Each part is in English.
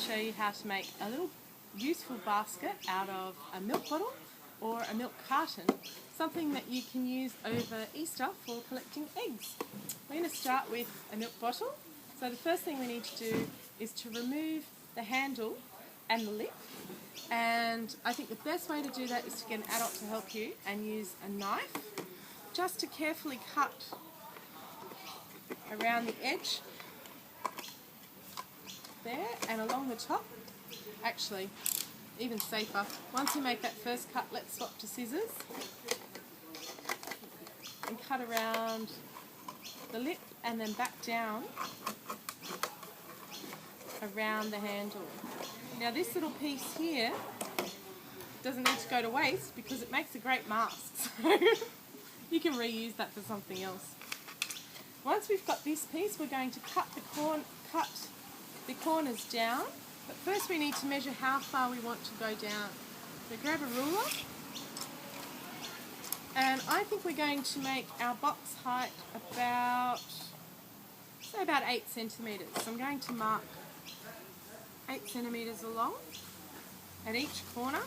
show you how to make a little useful basket out of a milk bottle or a milk carton, something that you can use over Easter for collecting eggs. We're going to start with a milk bottle. So the first thing we need to do is to remove the handle and the lip, and I think the best way to do that is to get an adult to help you and use a knife just to carefully cut around the edge there and along the top. Actually, even safer, once you make that first cut, let's swap to scissors and cut around the lip and then back down around the handle. Now this little piece here doesn't need to go to waste because it makes a great mask, so you can reuse that for something else. Once we've got this piece, we're going to cut the corners down, but first we need to measure how far we want to go down. So grab a ruler, and I think we're going to make our box height about 8 centimetres. So I'm going to mark 8 centimetres along at each corner.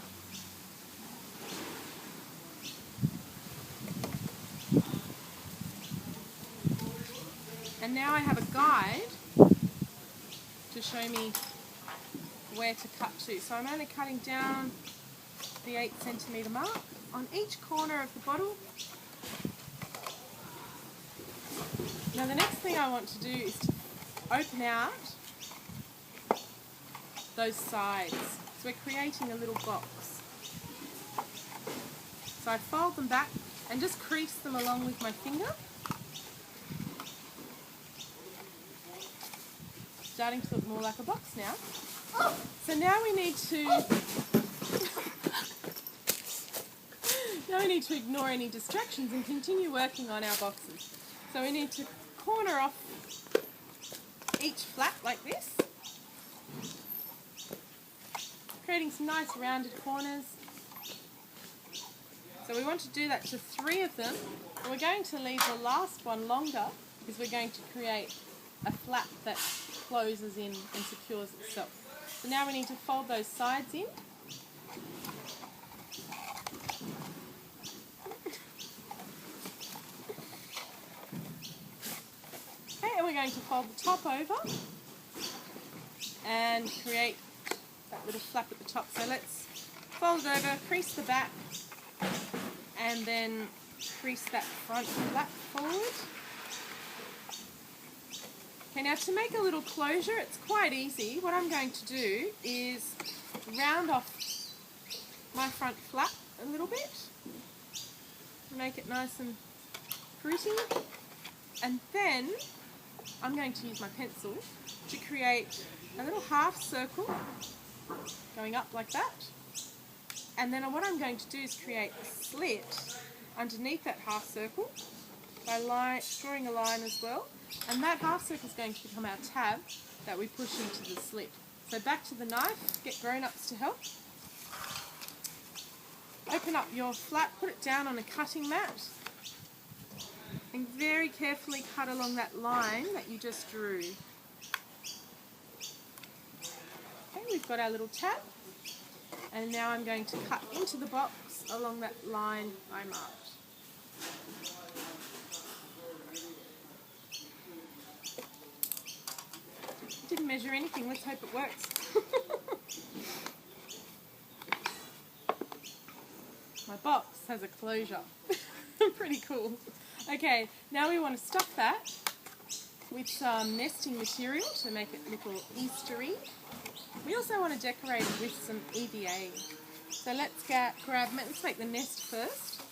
And now I have a guide to show me where to cut to. So I'm only cutting down the 8 centimetre mark on each corner of the bottle. Now the next thing I want to do is to open out those sides. So we're creating a little box. So I fold them back and just crease them along with my finger. Starting to look more like a box now. So now we need to ignore any distractions and continue working on our boxes. So we need to corner off each flap like this, creating some nice rounded corners. So we want to do that to 3 of them, and we're going to leave the last one longer because we're going to create a flap that closes in and secures itself. So now we need to fold those sides in. Okay, and we're going to fold the top over and create that little flap at the top. So let's fold it over, crease the back, and then crease that front flap forward. Okay, now to make a little closure, it's quite easy. What I'm going to do is round off my front flap a little bit, make it nice and pretty, and then I'm going to use my pencil to create a little half circle going up like that, and then what I'm going to do is create a slit underneath that half circle by drawing a line as well. And that half circle is going to become our tab that we push into the slit. So back to the knife, get grown-ups to help. Open up your flap, put it down on a cutting mat, and very carefully cut along that line that you just drew. Okay, we've got our little tab, and now I'm going to cut into the box along that line I marked. Didn't measure anything, let's hope it works. My box has a closure. Pretty cool. Okay, now we want to stuff that with some nesting material to make it look all Eastery. We also want to decorate it with some EVA. So let's make the nest first.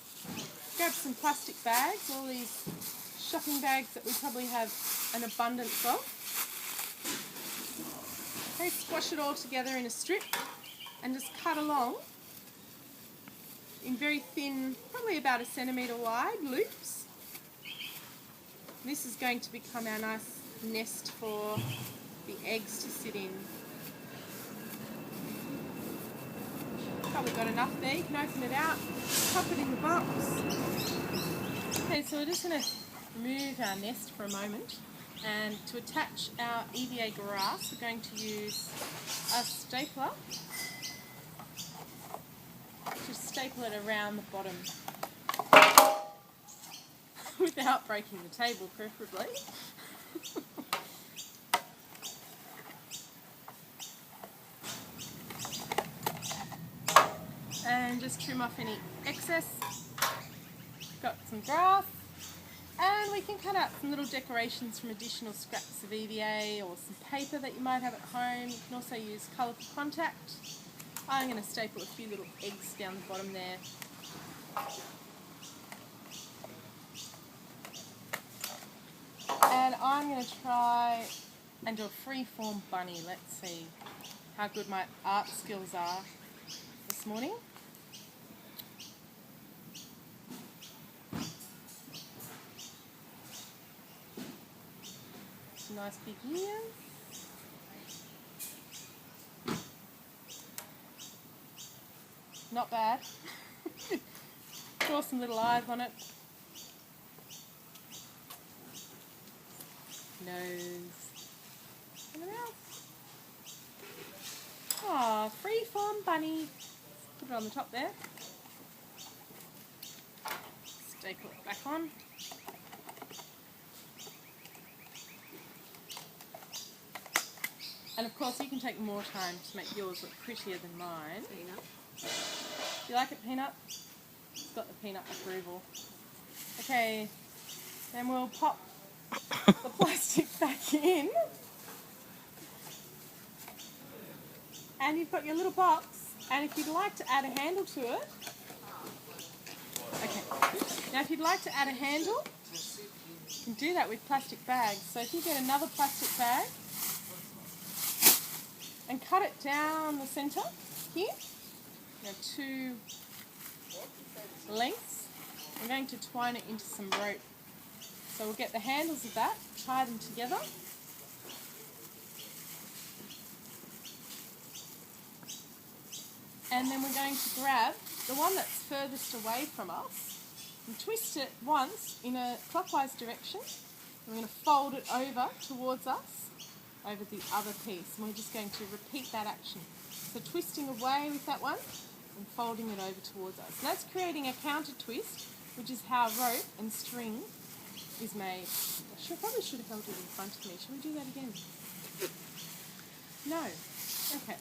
Grab some plastic bags, all these shopping bags that we probably have an abundance of. Okay, squash it all together in a strip and just cut along in very thin, probably about 1 centimetre wide loops. This is going to become our nice nest for the eggs to sit in. Probably got enough there, you can open it out, pop it in the box. Okay, so we're just going to remove our nest for a moment. And to attach our EVA grass, we're going to use a stapler. Just staple it around the bottom without breaking the table, preferably. And just trim off any excess. Got some grass. And we can cut out some little decorations from additional scraps of EVA or some paper that you might have at home. You can also use colourful contact. I'm going to staple a few little eggs down the bottom there. And I'm going to try and do a freeform bunny. Let's see how good my art skills are this morning. Some nice big ears. Not bad. Draw some little eyes on it. Nose. And a mouth. Ah, freeform bunny. Put it on the top there. Staple it back on. And of course you can take more time to make yours look prettier than mine. Peanut. Do you like it, Peanut? It's got the peanut approval. Okay, then we'll pop the plastic back in. And you've got your little box. And if you'd like to add a handle to it. Okay, now if you'd like to add a handle, you can do that with plastic bags. So if you get another plastic bag and cut it down the centre here. You have two lengths. I'm going to twine it into some rope. So we'll get the handles of that, tie them together. And then we're going to grab the one that's furthest away from us and twist it once in a clockwise direction. We're going to fold it over towards us, over the other piece. And we're just going to repeat that action. So twisting away with that one and folding it over towards us. And that's creating a counter twist, which is how rope and string is made. I probably should have held it in front of me. Shall we do that again? No. Okay.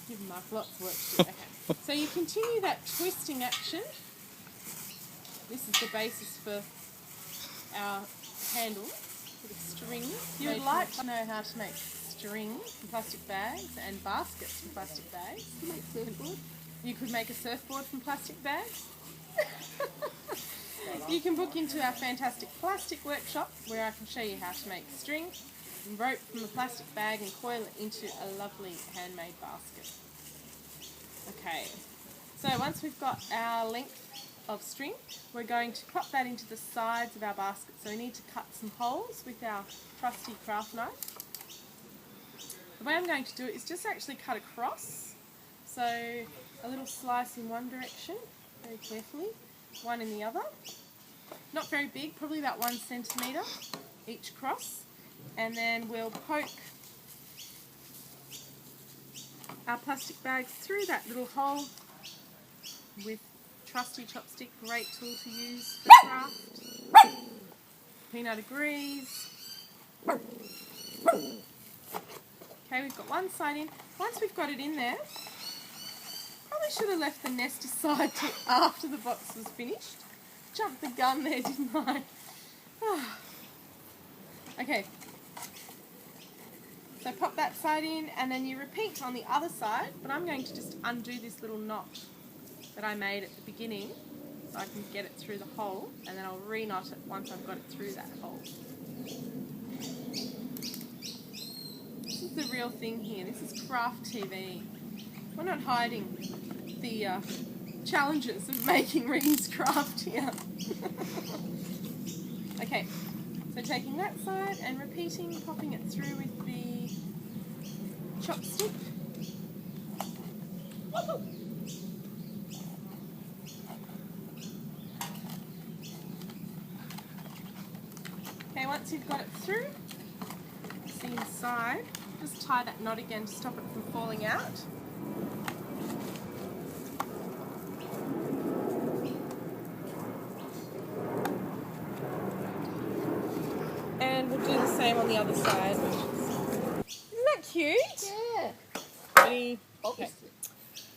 Give Mark lots of work to do. Okay. So you continue that twisting action. This is the basis for our handle with string. If you would like to know how to make string from plastic bags and baskets from plastic bags, You make surfboard. you could make a surfboard from plastic bags. You can book into our fantastic plastic workshop where I can show you how to make string and rope from a plastic bag and coil it into a lovely handmade basket. Okay, so once we've got our length of string, we're going to pop that into the sides of our basket. So we need to cut some holes with our trusty craft knife. The way I'm going to do it is just actually cut across. So a little slice in one direction, very carefully, one in the other. Not very big, probably about 1 centimetre each cross. And then we'll poke our plastic bag through that little hole with trusty chopstick, great tool to use for craft. Peanut agrees. Okay, we've got one side in. Once we've got it in there, probably should have left the nest aside till after the box was finished. Jumped the gun there, didn't I? Okay. So pop that side in and then you repeat on the other side, but I'm going to just undo this little knot that I made at the beginning so I can get it through the hole, and then I'll re-knot it once I've got it through that hole. This is the real thing here. This is craft TV. We're not hiding the challenges of making Reed's craft here. Okay, so taking that side and repeating, popping it through with the chopstick. Okay, Okay, once you've got it through, see inside, just tie that knot again to stop it from falling out. And we'll do the same on the other side. Isn't that cute? Yeah. Ready? Okay. Obviously.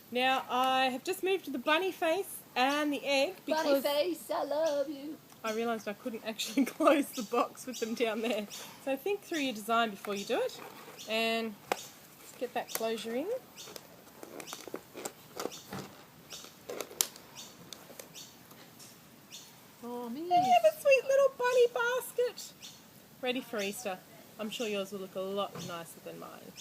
Now I have just moved to the bunny face and the egg Bunny because face, I love you. I realised I couldn't actually close the box with them down there. So think through your design before you do it. And let's get that closure in. Oh, me. And you have a sweet little bunny basket. Ready for Easter. I'm sure yours will look a lot nicer than mine.